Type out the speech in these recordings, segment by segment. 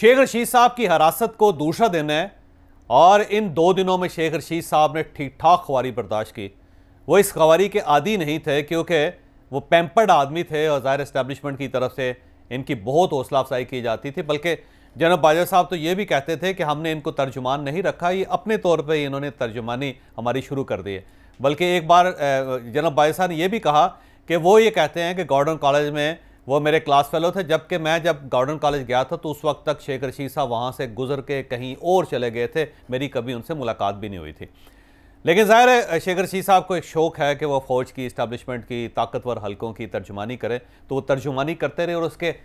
शेख रशीद साहब की हिरासत को दूसरा दिन है और इन 2 दिनों में शेख रशीद साहब ने ठीक ठाक ख्वारी बर्दाश्त की। वो इस ख्वारी के आदी नहीं थे क्योंकि वो पैम्पर्ड आदमी थे और ज़ाहिर इस्टेब्लिशमेंट की तरफ से इनकी बहुत हौसला अफजाई की जाती थी। बल्कि जनाब बाजवा साहब तो ये भी कहते थे कि हमने इनको तर्जुमान नहीं रखा, ये अपने तौर पर इन्होंने तर्जुमानी हमारी शुरू कर दी है। बल्कि एक बार जनाब बाजवा साहब ने यह भी कहा कि वो ये कहते हैं कि गॉर्डन कॉलेज में वो मेरे क्लास फेलो थे, जबकि मैं जब गॉर्डन कॉलेज गया था तो उस वक्त तक शेख रशीद साहब वहाँ से गुजर के कहीं और चले गए थे, मेरी कभी उनसे मुलाकात भी नहीं हुई थी। लेकिन ज़ाहिर है शेख रशीद साहब को एक शौक़ है कि वो फ़ौज की इस्टेब्लिशमेंट की ताकतवर हलकों की तर्जुमानी करें, तो वो तर्जुमानी करते रहे और उसके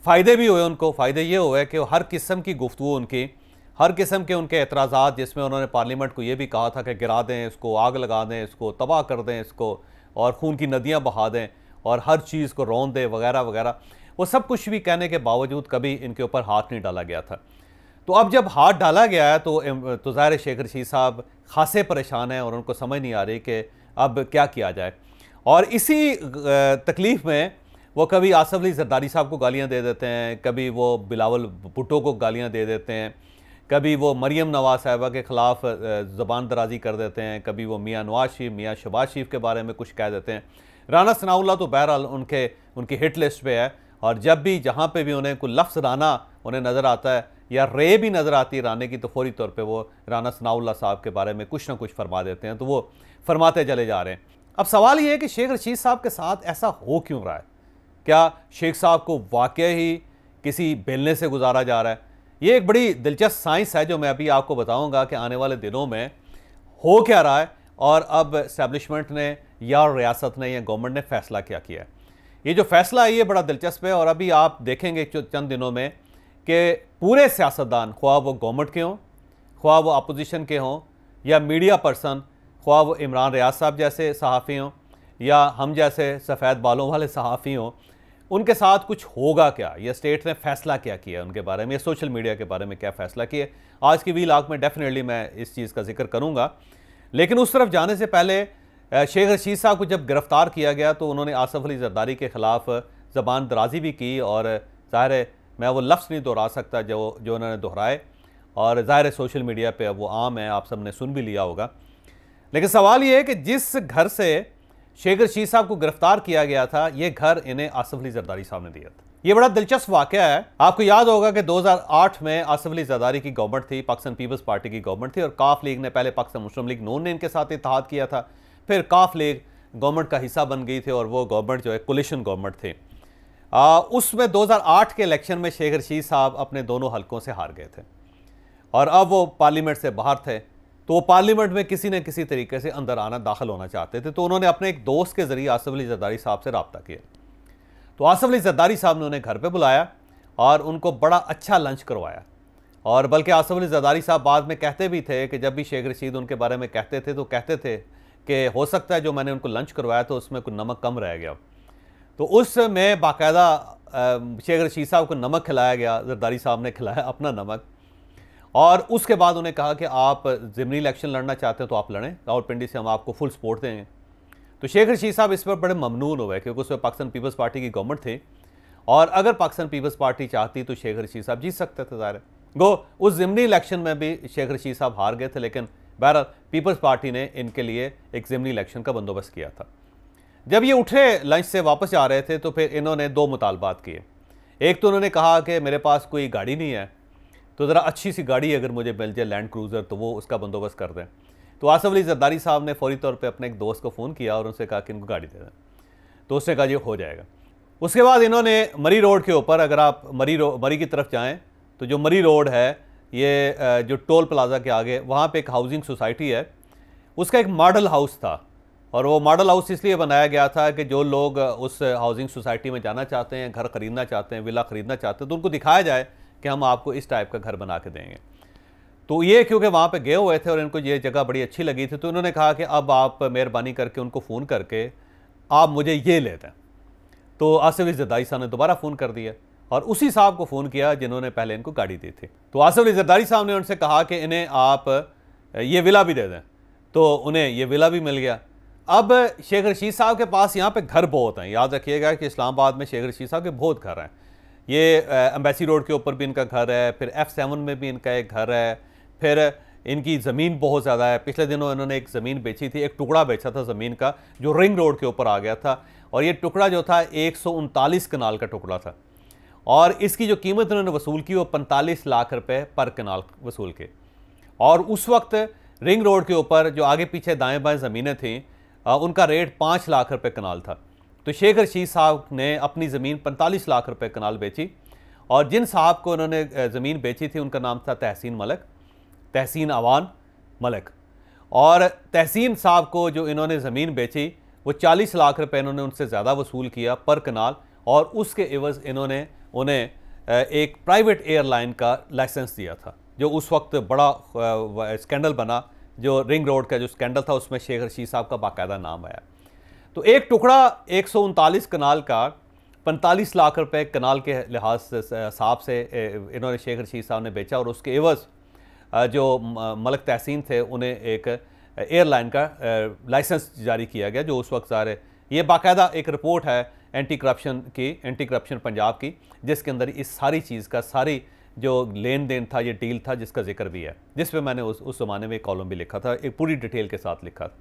फ़ायदे भी हुए उनको। फ़ायदे ये हुए कि हर किस्म की गुफ्तगू उनकी, हर किस्म के उनके एतराज़ात, जिसमें उन्होंने पार्लियामेंट को ये भी कहा था कि गिरा दें इसको, आग लगा दें इसको, तबाह कर दें इसको और खून की नदियाँ बहा दें और हर चीज़ को रौंद दें वगैरह वगैरह, वो सब कुछ भी कहने के बावजूद कभी इनके ऊपर हाथ नहीं डाला गया था। तो अब जब हाथ डाला गया है तो ज़ाहिर शेख रशीद साहब खासे परेशान हैं और उनको समझ नहीं आ रही कि अब क्या किया जाए। और इसी तकलीफ़ में वो कभी आसफ अली जरदारी साहब को गालियाँ दे देते हैं, कभी वो बिलावल भुट्टो को गालियाँ दे देते हैं, कभी वो मरियम नवाज साहिबा के ख़िलाफ़ ज़बान दराजी कर देते हैं, कभी वो मियाँ नवाज शरीफ, मियाँ शहबाज शरीफ के बारे में कुछ कह देते हैं। राना सनाउल्लाह तो बहरहाल उनकी हिट लिस्ट पे है और जब भी जहाँ पे भी उन्हें कोई लफ्ज़ राना उन्हें नज़र आता है या रे भी नज़र आती है राने की, तो फौरी तौर पे वो राना सनाउल्लाह साहब के बारे में कुछ ना कुछ फरमा देते हैं, तो वो फरमाते चले जा रहे हैं। अब सवाल ये है कि शेख रशीद साहब के साथ ऐसा हो क्यों रहा है? क्या शेख साहब को वाकई ही किसी बेलने से गुजारा जा रहा है? ये एक बड़ी दिलचस्प साइंस है जो मैं अभी आपको बताऊँगा कि आने वाले दिनों में हो क्या रहा है और अब इस्टेब्लिशमेंट ने या रियासत ने या गवर्नमेंट ने फ़ैसला क्या किया है। ये जो फ़ैसला है ये बड़ा दिलचस्प है और अभी आप देखेंगे चंद दिनों में कि पूरे सियासतदान, ख्वाह वो गवर्नमेंट के हों, ख्वाह वो अपोजिशन के हों या मीडिया पर्सन, ख्वाह वो इमरान रियाज साहब जैसे सहाफ़ी हों या हम जैसे सफ़ेद बालों वाले सहाफ़ी हों, उनके साथ कुछ होगा क्या? या स्टेट ने फ़ैसला क्या किया उनके बारे में, या सोशल मीडिया के बारे में क्या फ़ैसला किया? आज की वीलॉग में डेफिनेटली मैं इस चीज़ का जिक्र करूँगा। लेकिन उस तरफ जाने से पहले शेख रशीद साहब को जब गिरफ़्तार किया गया तो उन्होंने आसफ अली जरदारी के ख़िलाफ़ ज़बान दराजी भी की और ज़ाहिर है मैं वो लफ्ज़ नहीं दोहरा सकता जो उन्होंने दोहराए और ज़ाहिर है सोशल मीडिया पे अब वो आम है, आप सब ने सुन भी लिया होगा। लेकिन सवाल ये है कि जिस घर से शेख रशीद साहब को गिरफ़्तार किया गया था, ये घर इन्हें आसफ अली जरदारी साहब ने दिया था। ये बड़ा दिलचस्प वाक़या है। आपको याद होगा कि 2008 में आसफ अली जरदारी की गवर्नमेंट थी, पाकिस्तान पीपल्स पार्टी की गवर्नमेंट थी और काफ लीग ने पहले पाकिस्तान मुस्लिम लीग नून ने इनके साथ इत्तेहाद किया था, फिर काफ लीग गवर्नमेंट का हिस्सा बन गई थी और वो गवर्नमेंट जो है कोलिशन गवर्नमेंट थी। उसमें 2008 के इलेक्शन में शेख रशीद साहब अपने दोनों हलकों से हार गए थे और अब वो पार्लियामेंट से बाहर थे, तो वो पार्लियामेंट में किसी न किसी तरीके से अंदर आना, दाखिल होना चाहते थे। तो उन्होंने अपने एक दोस्त के ज़रिए आसफ अली जरदारी साहब से रब्ता किया। तो आसफ अली जरदारी साहब ने उन्हें घर पे बुलाया और उनको बड़ा अच्छा लंच करवाया और बल्कि आसफ अली जरदारी साहब बाद में कहते भी थे कि जब भी शेख रशीद उनके बारे में कहते थे तो कहते थे कि हो सकता है जो मैंने उनको लंच करवाया तो उसमें कुछ नमक कम रह गया। तो उसमें बाकायदा शेख रशीद साहब को नमक खिलाया गया, जरदारी साहब ने खिलाया अपना नमक और उसके बाद उन्हें कहा कि आप ज़िमनी इलेक्शन लड़ना चाहते हैं तो आप लड़ें, रावलपिंडी से हम आपको फुल सपोर्ट देंगे। तो शेख रशीद साहब इस पर बड़े ममनून हुए क्योंकि उसमें पाकिस्तान पीपल्स पार्टी की गवर्नमेंट थी और अगर पाकिस्तान पीपल्स पार्टी चाहती तो शेख रशीद साहब जीत सकते थे। ज़ाहिर गो उस ज़िमनी इलेक्शन में भी शेख रशीद साहब हार गए थे, लेकिन बहरहाल पीपल्स पार्टी ने इनके लिए एक ज़िमनी इलेक्शन का बंदोबस्त किया था। जब ये उठे लंच से वापस जा रहे थे तो फिर इन्होंने 2 मुतालबात किए। एक तो उन्होंने कहा कि मेरे पास कोई गाड़ी नहीं है, तो ज़रा अच्छी सी गाड़ी अगर मुझे मिल जाए लैंड क्रूज़र तो वो उसका बंदोबस्त कर दें। तो आसफ अली जरदारी साहब ने फौरी तौर पे अपने एक दोस्त को फ़ोन किया और उनसे कहा कि इनको गाड़ी दे दें, तो उसने कहा ये हो जाएगा। उसके बाद इन्होंने मरी रोड के ऊपर, अगर आप मरी की तरफ जाएँ तो जो मरी रोड है ये जो टोल प्लाजा के आगे वहाँ पे एक हाउसिंग सोसाइटी है, उसका एक मॉडल हाउस था और वो मॉडल हाउस इसलिए बनाया गया था कि जो लोग उस हाउसिंग सोसाइटी में जाना चाहते हैं, घर ख़रीदना चाहते हैं, विला ख़रीदना चाहते हैं, तो उनको दिखाया जाए कि हम आपको इस टाइप का घर बना के देंगे। तो ये क्योंकि वहाँ पे गए हुए थे और इनको ये जगह बड़ी अच्छी लगी थी, तो उन्होंने कहा कि अब आप मेहरबानी करके उनको फ़ोन करके आप मुझे ये ले दें। तो आसफ अली जरदारी साहब ने दोबारा फ़ोन कर दिया और उसी साहब को फ़ोन किया जिन्होंने पहले इनको गाड़ी दी थी। तो आसफ अली जरदारी साहब ने उनसे कहा कि इन्हें आप ये विला भी दे दें, तो उन्हें ये विला भी मिल गया। अब शेख रशीद साहब के पास यहाँ पे घर बहुत हैं, याद रखिएगा कि इस्लामाबाद में शेख रशीद साहब के बहुत घर हैं। ये एम्बेसी रोड के ऊपर भी इनका घर है, फिर F7 में भी इनका एक घर है, फिर इनकी ज़मीन बहुत ज़्यादा है। पिछले दिनों इन्होंने एक ज़मीन बेची थी, एक टुकड़ा बेचा था ज़मीन का जो रिंग रोड के ऊपर आ गया था, और ये टुकड़ा जो था 139 कनाल का टुकड़ा था, और इसकी जो कीमत इन्होंने वसूल की वो 45 लाख रुपए पर कनाल वसूल के। और उस वक्त रिंग रोड के ऊपर जो आगे पीछे दाएं बाएं ज़मीनें थीं उनका रेट 5 लाख रुपए कनाल था। तो शेख रशीद साहब ने अपनी ज़मीन 45 लाख रुपए कनाल बेची, और जिन साहब को उन्होंने ज़मीन बेची थी उनका नाम था तहसीन मलिक, तहसीन अवान मलिक। और तहसीन साहब को जो इन्होंने ज़मीन बेची वो 40 लाख रुपए इन्होंने उनसे ज़्यादा वसूल किया पर कनाल, और उसके एवज़ इन्होंने उन्हें एक प्राइवेट एयरलाइन का लाइसेंस दिया था, जो उस वक्त बड़ा स्कैंडल बना। जो रिंग रोड का जो स्कैंडल था उसमें शेख रशीद साहब का बाकायदा नाम आया। तो एक टुकड़ा 139 कनाल का 45 लाख रुपए कनाल के लिहाज से साहब से इन्होंने शेख रशीद साहब ने बेचा, और उसके एवज़ जो मलिक तहसीन थे उन्हें एक एयरलाइन का लाइसेंस जारी किया गया, जो उस वक्त सारे ये बाकायदा एक रिपोर्ट है एंटी करप्शन पंजाब की, जिसके अंदर इस सारी चीज़ का सारी जो लेन देन था, ये डील था, जिसका जिक्र भी है, जिस पे मैंने उस ज़माने में एक कॉलम भी लिखा था, एक पूरी डिटेल के साथ लिखा था,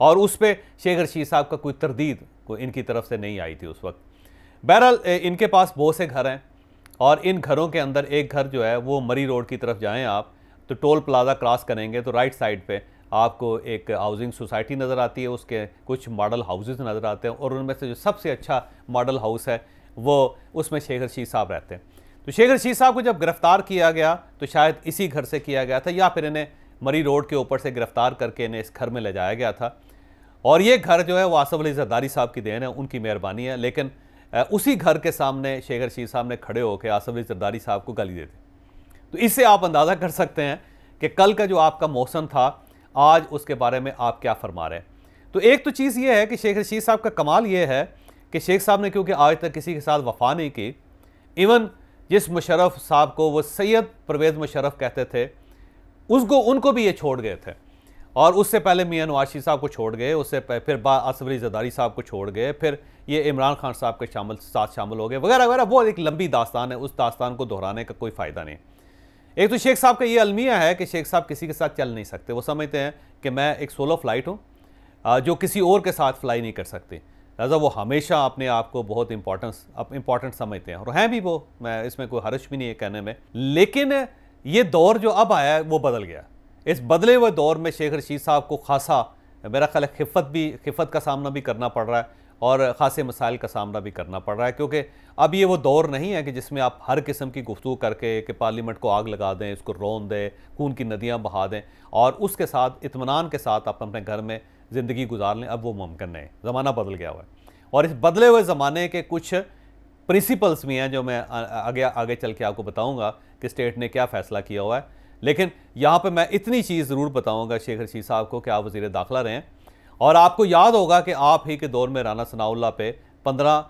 और उस पर शेख रशीद साहब का कोई तरदीद इनकी तरफ से नहीं आई थी उस वक्त। बहरहाल इनके पास बहुत से घर हैं, और इन घरों के अंदर एक घर जो है वो मरी रोड की तरफ जाएँ आप तो टोल प्लाजा क्रॉस करेंगे तो राइट साइड पे आपको एक हाउसिंग सोसाइटी नज़र आती है, उसके कुछ मॉडल हाउसेस नज़र आते हैं, और उनमें से जो सबसे अच्छा मॉडल हाउस है वो उसमें शेख रशीद साहब रहते हैं। तो शेख रशीद साहब को जब गिरफ़्तार किया गया तो शायद इसी घर से किया गया था, या फिर इन्हें मरी रोड के ऊपर से गिरफ़्तार करके इन्हें इस घर में ले जाया गया था। और ये घर जो है वो आसफ अली जरदारी साहब की देन है, उनकी मेहरबानी है। लेकिन उसी घर के सामने शेख रशीद साहब ने खड़े होकर आसफ अली जरदारी साहब को गाली दे दी। तो इससे आप अंदाज़ा कर सकते हैं कि कल का जो आपका मौसम था आज उसके बारे में आप क्या फरमा रहे हैं। तो एक तो चीज़ ये है कि शेख रशीद साहब का कमाल ये है कि शेख साहब ने क्योंकि आज तक किसी के साथ वफा नहीं की, इवन जिस मुशर्रफ साहब को वो सैयद परवेज़ मुशर्रफ कहते थे उनको भी ये छोड़ गए थे, और उससे पहले मियां नवाज शरीफ साहब को छोड़ गए, उससे फिर आसफ अली जरदारी साहब को छोड़ गए, फिर ये इमरान खान साहब के साथ शामिल हो गए वगैरह वगैरह। वो एक लंबी दास्तान है, उस दास्तान को दोहराने का कोई फ़ायदा नहीं। एक तो शेख साहब का ये अलमिया है कि शेख साहब किसी के साथ चल नहीं सकते, वो समझते हैं कि मैं एक सोलो फ्लाइट हूँ जो किसी और के साथ फ्लाई नहीं कर सकती, लिहाजा वो हमेशा अपने आप को बहुत इंपॉर्टेंट समझते हैं, और हैं भी वो, मैं इसमें कोई हर्ज भी नहीं है कहने में। लेकिन ये दौर जो अब आया है वो बदल गया। इस बदले हुए दौर में शेख रशीद साहब को खासा मेरा ख्याल है खिफ़त का सामना भी करना पड़ रहा है, और ख़ासे मसाइल का सामना भी करना पड़ रहा है, क्योंकि अब ये वो दौर नहीं है कि जिसमें आप हर किस्म की गुफ्तगू करके कि पार्लियामेंट को आग लगा दें, इसको रोन दें, खून की नदियाँ बहा दें, और उसके साथ इत्मीनान के साथ आप अपने घर में ज़िंदगी गुजार लें। अब वो मुमकिन नहीं, ज़माना बदल गया हुआ है, और इस बदले हुए ज़माने के कुछ प्रिंसिपल्स भी हैं जो मैं आगे चल के आपको बताऊँगा कि स्टेट ने क्या फ़ैसला किया हुआ है। लेकिन यहाँ पर मैं इतनी चीज़ ज़रूर बताऊँगा शेख रशीद साहब को कि आप वज़ीर दाखिला रहें, और आपको याद होगा कि आप ही के दौर में राना सनाउल्लाह पे 15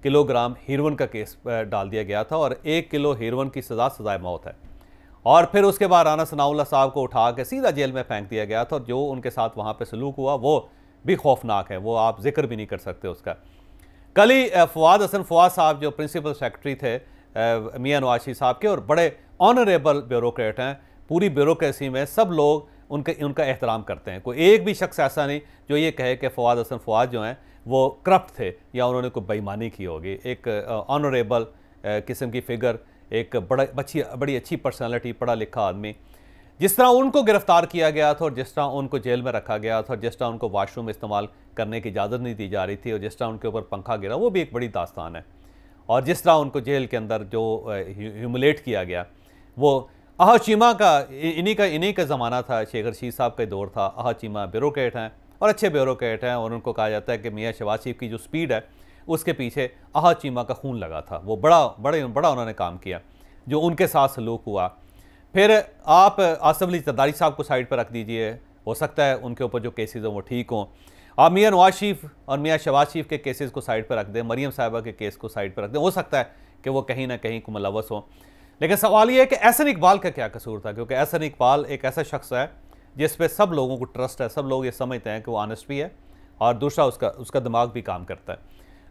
किलोग्राम हीरोइन का केस डाल दिया गया था, और 1 किलो हीरोइन की सज़ाए मौत है, और फिर उसके बाद राना सनाउल्लाह साहब को उठा के सीधा जेल में फेंक दिया गया था, और जो उनके साथ वहाँ पे सलूक हुआ वो भी खौफनाक है, वो आप जिक्र भी नहीं कर सकते उसका। कल ही फवाद साहब जो प्रिंसिपल सेक्रेटरी थे मियां नवाज शरीफ साहब के, और बड़े ऑनरेबल ब्यूरोक्रेट हैं, पूरी ब्यूरोक्रेसी में सब लोग उनका एहतराम करते हैं। कोई एक भी शख्स ऐसा नहीं जो ये कहे कि फवाद जो हैं वो करप्ट थे या उन्होंने कोई बेईमानी की होगी। एक ऑनरेबल किस्म की फ़िगर, एक बड़ी अच्छी पर्सनालिटी, पढ़ा लिखा आदमी। जिस तरह उनको गिरफ़्तार किया गया था, और जिस तरह उनको जेल में रखा गया था, और जिस तरह उनको वाशरूम इस्तेमाल करने की इजाज़त नहीं दी जा रही थी, और जिस तरह उनके ऊपर पंखा गिरा, वो भी एक बड़ी दास्तान है। और जिस तरह उनको जेल के अंदर जो ह्यूमिलेट किया गया, वो आहा चीमा का इन्हीं का ज़माना था, शेख रशीद साहब का दौर था। आहा चीमा ब्यूरोक्रेट हैं और अच्छे ब्यूरोक्रेट हैं, और उनको कहा जाता है कि मियां शहबाज शरीफ की जो स्पीड है उसके पीछे आहा चीमा का खून लगा था। वो बड़ा उन्होंने काम किया जो उनके साथ सलूक हुआ। फिर आप आसफ अली जरदारी साहब को साइड पर रख दीजिए, हो सकता है उनके ऊपर जो केसेस हों वो ठीक हों। आप मियां नवाज शरीफ और मियां शहबाज शरीफ के केसेस को साइड पर रख दें, मरीम साहिबा के केस को साइड पर रख दें, हो सकता है कि वो कहीं ना कहीं को मुलव्वस हों। लेकिन सवाल ये है कि एहसन इकबाल का क्या कसूर था, क्योंकि एहसन इकबाल एक ऐसा शख्स है जिस पे सब लोगों को ट्रस्ट है, सब लोग ये समझते हैं कि वो ऑनेस्ट भी है, और दूसरा उसका दिमाग भी काम करता है।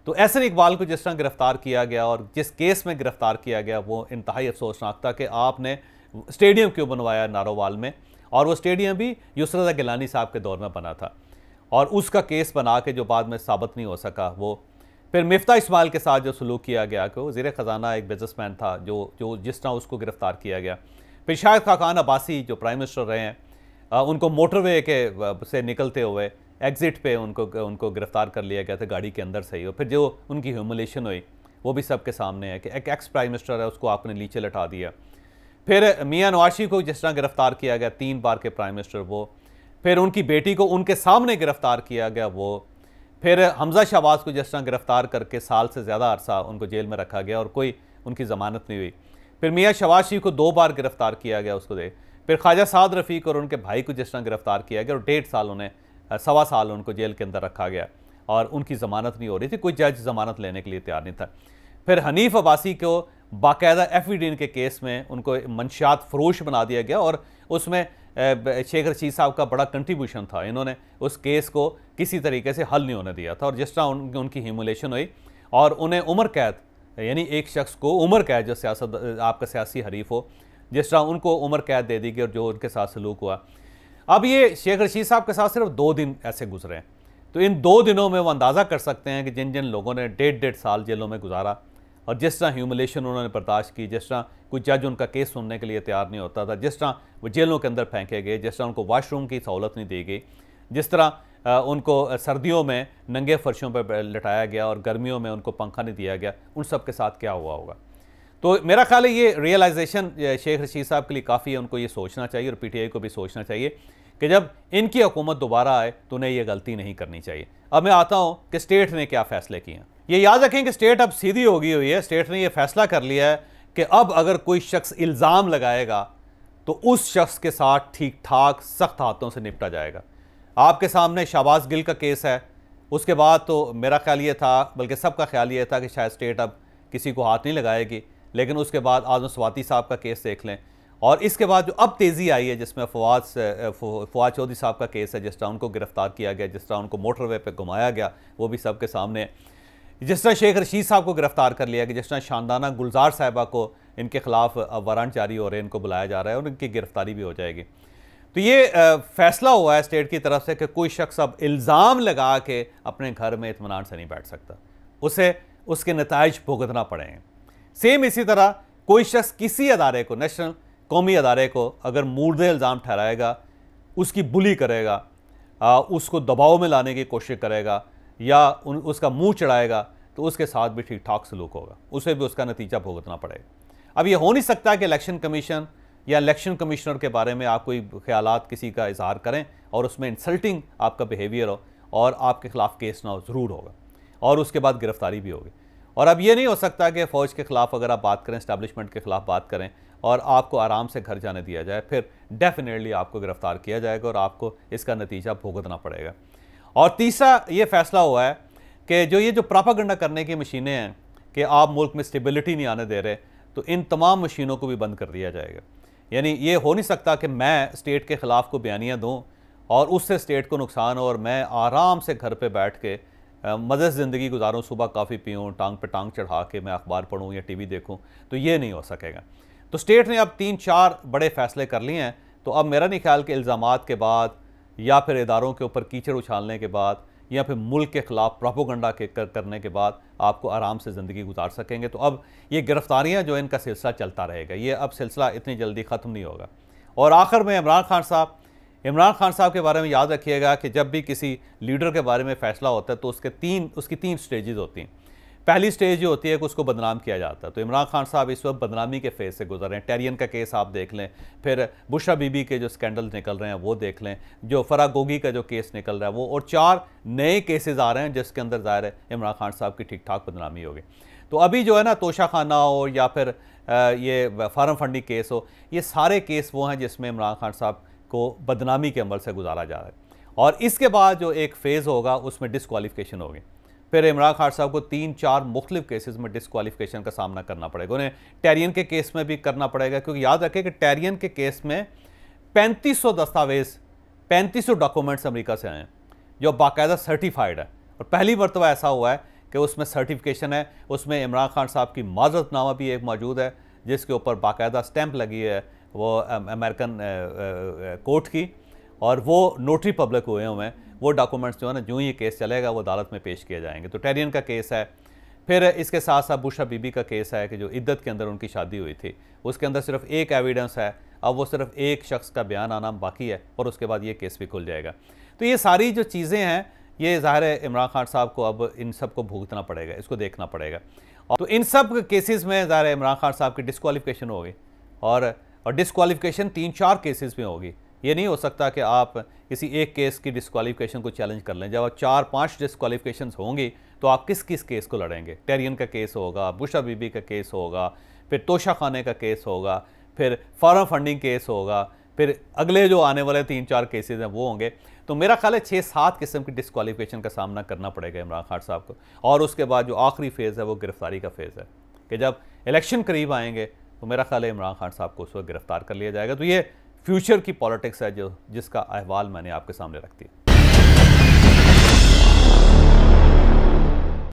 तो एहसन इकबाल को जिस तरह गिरफ्तार किया गया और जिस केस में गिरफ्तार किया गया वो इंतहाई अफसोसनाक था कि आपने स्टेडियम क्यों बनवाया नारोवाल में, और वो स्टेडियम भी युसरत गिलानी साहब के दौर में बना था, और उसका केस बना के जो बाद में साबित नहीं हो सका वो। फिर मिफ्ता इस्माइल के साथ जो सलूक किया गया कि वो वज़ीर ख़जाना एक बिजनेसमैन था जो जिस तरह उसको गिरफ़्तार किया गया। फिर शाहिद खाकान अब्बासी जो प्राइम मिनिस्टर रहे हैं, उनको मोटरवे के से निकलते हुए एग्ज़िट पे उनको गिरफ़्तार कर लिया गया था गाड़ी के अंदर से ही, और फिर जो उनकी ह्यूमिलेशन हुई वो भी सबके सामने है कि एक एक्स प्राइम मिनिस्टर है उसको आपने नीचे लटा दिया। फिर मियाँ नवाज़ को जिस तरह गिरफ़्तार किया गया, 3 बार के प्राइम मिनिस्टर वो, फिर उनकी बेटी को उनके सामने गिरफ़्तार किया गया वो, फिर हमज़ा शहबाज को जिस तरह गिरफ़्तार करके साल से ज़्यादा अरसा उनको जेल में रखा गया और कोई उनकी ज़मानत नहीं हुई। फिर मियाँ शहबाज शरीफ को 2 बार गिरफ़्तार किया गया उसको दे। फिर ख्वाजा साद रफ़ीक और उनके भाई को जिस तरह गिरफ़्तार किया गया और 1.5 साल उन्हें 1.25 साल उनको जेल के अंदर रखा गया और उनकी ज़मानत नहीं हो रही थी, कोई जज ज़मानत लेने के लिए तैयार नहीं था। फिर हनीफ अब्बासी को बाकायदा एफिडीन के केस में उनको मंशियात फ़रोश बना दिया गया और उसमें शेख रशीद साहब का बड़ा कंट्रीब्यूशन था। इन्होंने उस केस को किसी तरीके से हल नहीं होने दिया था और जिस तरह उनकी ह्यूमिलेशन हुई और उन्हें उम्र कैद, यानी एक शख्स को उम्र कैद, जो सियासत आपका सियासी हरीफ हो, जिस तरह उनको उम्र कैद दे दी गई और जो उनके साथ सलूक हुआ। अब ये शेख रशीद साहब के साथ सिर्फ 2 दिन ऐसे गुजरे हैं, तो इन 2 दिनों में वो अंदाज़ा कर सकते हैं कि जिन जिन लोगों ने 1.5 साल जेलों में गुजारा और जिस तरह ह्यूमिलेशन उन्होंने बर्दाश्त की, जिस तरह कोई जज उनका केस सुनने के लिए तैयार नहीं होता था, जिस तरह वो जेलों के अंदर फेंके गए, जिस तरह उनको वाशरूम की सहूलत नहीं दी गई, जिस तरह उनको सर्दियों में नंगे फर्शों पर लटाया गया और गर्मियों में उनको पंखा नहीं दिया गया, उन सब के साथ क्या हुआ होगा। तो मेरा ख्याल है ये रियलाइजेशन शेख रशीद साहब के लिए काफ़ी है, उनको ये सोचना चाहिए और PTI को भी सोचना चाहिए कि जब इनकी हुकूमत दोबारा आए तो उन्हें ये गलती नहीं करनी चाहिए। अब मैं आता हूँ कि स्टेट ने क्या फ़ैसले किए हैं। ये याद रखें कि स्टेट अब सीधी होगी हुई है। स्टेट ने यह फैसला कर लिया है कि अब अगर कोई शख्स इल्ज़ाम लगाएगा तो उस शख्स के साथ ठीक ठाक सख्त हाथों से निपटा जाएगा। आपके सामने शहबाज गिल का केस है, उसके बाद तो मेरा ख्याल ये था, बल्कि सबका ख्याल ये था कि शायद स्टेट अब किसी को हाथ नहीं लगाएगी, लेकिन उसके बाद आज़म स्वाति साहब का केस देख लें और इसके बाद जो अब तेज़ी आई है जिसमें फवाद चौधरी साहब का केस है, जिस तरह उनको गिरफ्तार किया गया, जिस तरह उनको मोटरवे पर घुमाया गया, वो भी सबके सामने है। जिस तरह शेख रशीद साहब को गिरफ्तार कर लिया गया, जिस तरह शानदाना गुलजार साहिबा को इनके खिलाफ वारंट जारी हो रहे हैं, इनको बुलाया जा रहा है और इनकी गिरफ्तारी भी हो जाएगी। तो ये फैसला हुआ है स्टेट की तरफ से कि कोई शख्स अब इल्ज़ाम लगा के अपने घर में इत्मीनान से नहीं बैठ सकता, उसे उसके नताइज भुगतना पड़ेंगे। सेम इसी तरह कोई शख्स किसी अदारे को, नेशनल कौमी अदारे को अगर मुर्दे इल्ज़ाम ठहराएगा, उसकी बुली करेगा, उसको दबाव में लाने की कोशिश करेगा या उसका मुंह चढ़ाएगा, तो उसके साथ भी ठीक ठाक सलूक होगा, उसे भी उसका नतीजा भुगतना पड़ेगा। अब ये हो नहीं सकता कि इलेक्शन कमीशन या इलेक्शन कमिश्नर के बारे में आप कोई ख्यालात किसी का इजहार करें और उसमें इंसल्टिंग आपका बिहेवियर हो और आपके खिलाफ केस ना हो, ज़रूर होगा और उसके बाद गिरफ्तारी भी होगी। और अब ये नहीं हो सकता कि फ़ौज के ख़िलाफ़ अगर आप बात करें, इस्टेब्लिशमेंट के ख़िलाफ़ बात करें और आपको आराम से घर जाने दिया जाए, फिर डेफिनेटली आपको गिरफ्तार किया जाएगा और आपको इसका नतीजा भुगतना पड़ेगा। और तीसरा ये फैसला हुआ है कि जो प्रोपेगेंडा करने की मशीनें हैं कि आप मुल्क में स्टेबिलिटी नहीं आने दे रहे, तो इन तमाम मशीनों को भी बंद कर दिया जाएगा। यानी ये हो नहीं सकता कि मैं स्टेट के ख़िलाफ़ को बयानियाँ दूँ और उससे स्टेट को नुकसान हो और मैं आराम से घर पे बैठ के मज़े से ज़िंदगी गुजारूँ, सुबह कॉफ़ी पीऊँ, टांग पे टांग चढ़ा के मैं अखबार पढ़ूँ या TV देखूँ, तो ये नहीं हो सकेगा। तो स्टेट ने अब 3-4 बड़े फ़ैसले कर लिए हैं। तो अब मेरा नहीं ख्याल कि इल्ज़ामात के बाद या फिर इदारों के ऊपर कीचड़ उछालने के बाद या फिर मुल्क के ख़िलाफ़ प्रोपेगेंडा करने के बाद आपको आराम से ज़िंदगी गुजार सकेंगे। तो अब ये गिरफ्तारियाँ जो इनका सिलसिला चलता रहेगा, ये अब सिलसिला इतनी जल्दी ख़त्म नहीं होगा। और आखिर में इमरान खान साहब के बारे में याद रखिएगा कि जब भी किसी लीडर के बारे में फ़ैसला होता है तो उसकी 3 स्टेजेस होती हैं। पहली स्टेज जो होती है कि उसको बदनाम किया जाता है। तो इमरान खान साहब इस वक्त बदनामी के फेज़ से गुजर रहे हैं। टेरियन का केस आप देख लें, फिर बुशरा बीबी के जो स्कैंडल निकल रहे हैं वो देख लें, जो फराह गोगी का जो केस निकल रहा है वो, और 4 नए केसेस आ रहे हैं जिसके अंदर ज़ाहिर है इमरान खान साहब की ठीक ठाक बदनामी होगी। तो अभी जो है ना, तोशा खाना हो या फिर ये फार्म फंडिंग केस हो, ये सारे केस वो हैं जिसमें इमरान खान साहब को बदनामी के अमल से गुजारा जा रहा है। और इसके बाद जो एक फ़ेज़ होगा उसमें डिस्क्वालिफिकेशन होगी। फिर इमरान खान साहब को 3-4 मुख्तलिफ केसेस में डिस्क्वालिफिकेशन का सामना करना पड़ेगा। उन्हें टेरियन के केस में भी करना पड़ेगा, क्योंकि याद रखें कि टेरियन के केस में 3500 दस्तावेज़, 3500 डॉक्यूमेंट्स अमेरिका से आए हैं जो बाकायदा सर्टिफाइड है। और पहली मरतबा ऐसा हुआ है कि उसमें सर्टिफिकेशन है, उसमें इमरान खान साहब की माजरतनामा भी एक मौजूद है जिसके ऊपर बाकायदा स्टैंप लगी है वो अमेरिकन कोर्ट की, और वो नोटरी पब्लिक हुए हैं। वो डॉक्यूमेंट्स जो है ना, जो ये केस चलेगा वो अदालत में पेश किए जाएंगे। तो टेरियन का केस है, फिर इसके साथ साथ बुशरा बीबी का केस है कि जो इद्दत के अंदर उनकी शादी हुई थी, उसके अंदर सिर्फ एक एविडेंस है, अब वो सिर्फ एक शख्स का बयान आना बाकी है और उसके बाद ये केस भी खुल जाएगा। तो ये सारी जो चीज़ें हैं, ये ज़ाहिर है इमरान खान साहब को अब इन सब को भुगतना पड़ेगा, इसको देखना पड़ेगा। और तो इन सब केसेस में ज़ाहिर है इमरान खान साहब की डिस्क्वालिफिकेशन होगी, और डिस्क्वालिफिकेशन 3-4 केसेस में होगी। ये नहीं हो सकता कि आप किसी एक केस की डिस्क्वालिफिकेशन को चैलेंज कर लें। जब आप 4-5 डिस्क्वालिफिकेशन होंगी तो आप किस किस केस को लड़ेंगे? टेरियन का केस होगा, बुशरा बीबी का केस होगा, फिर तोशा खाने का केस होगा, फिर फॉरेन फंडिंग केस होगा, फिर अगले जो आने वाले 3-4 केसेस हैं वो होंगे। तो मेरा ख्याल है 6-7 किस्म की डिस्क्वालिफिकेशन का सामना करना पड़ेगा इमरान खान साहब को। और उसके बाद जो आखिरी फेज़ है वो गिरफ्तारी का फेज़ है कि जब इलेक्शन करीब आएंगे तो मेरा ख्याल है इमरान खान साहब को उस वक्त गिरफ्तार कर लिया जाएगा। तो ये फ्यूचर की पॉलिटिक्स है जो जिसका अहवाल मैंने आपके सामने रख दिया।